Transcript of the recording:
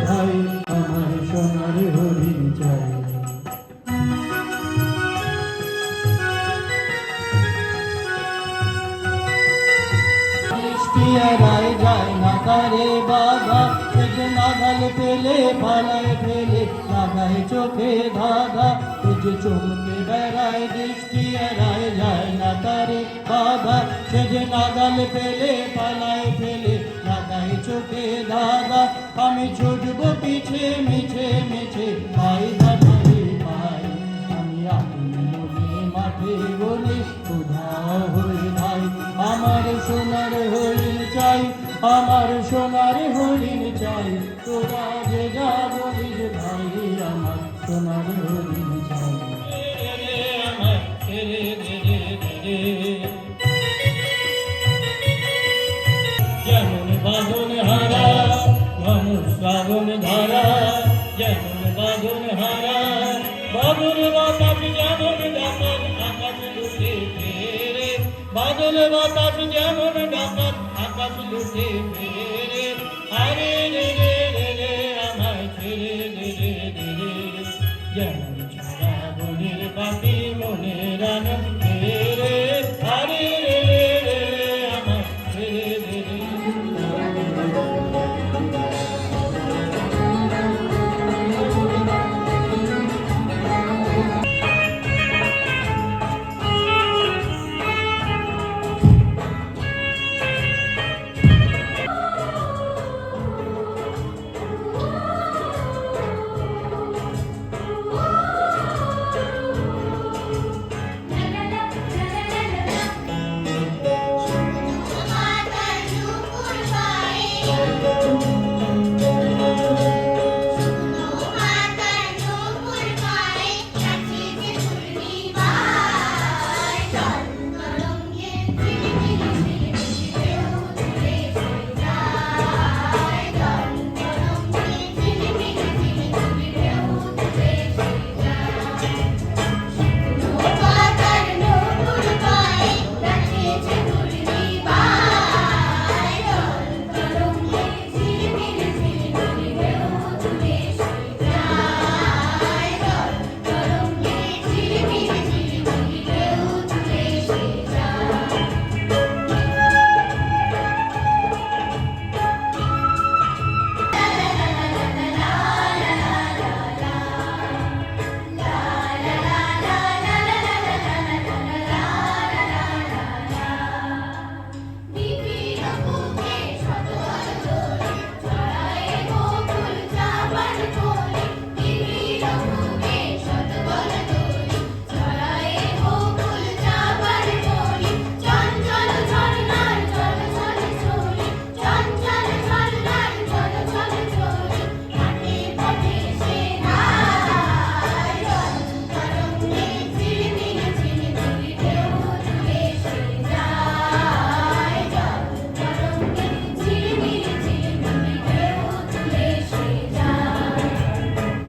ভাই আমার সোনার হরিণ চাই রায় যায় না তারে বাধা নাগাল পেলে পালায় ফেলে লাগায় চোখে ধাঁধা যে চমকে বেড়ায় দৃষ্টি এড়ায় যায় না তারে বাধা সে যে নাগাল পেলে পালায় ফেলে লাগায় চোখে ধাঁধা আমি ছুটবো পিছে মিছে মিছে পাই ধাঁধারে পাই আমি আপনি মাঠে বলি উধাও হয়ে ভাই আমার সোনার হরিণ চাই আমার সোনার হরিণ চাই তোরা যে যা বলিস ভাই আমার সোনার হরিণ চাই আমার যেমন বাঁধন হারা মানুষ শ্রাবণ ধারা যেমন বাঁধন হারা বাদল বাতাস যেমন ডাকাত আকাশ লুটে ফেরে বাদল বাতাস যেমন ডাকাত আকাশ লুটে ফেরে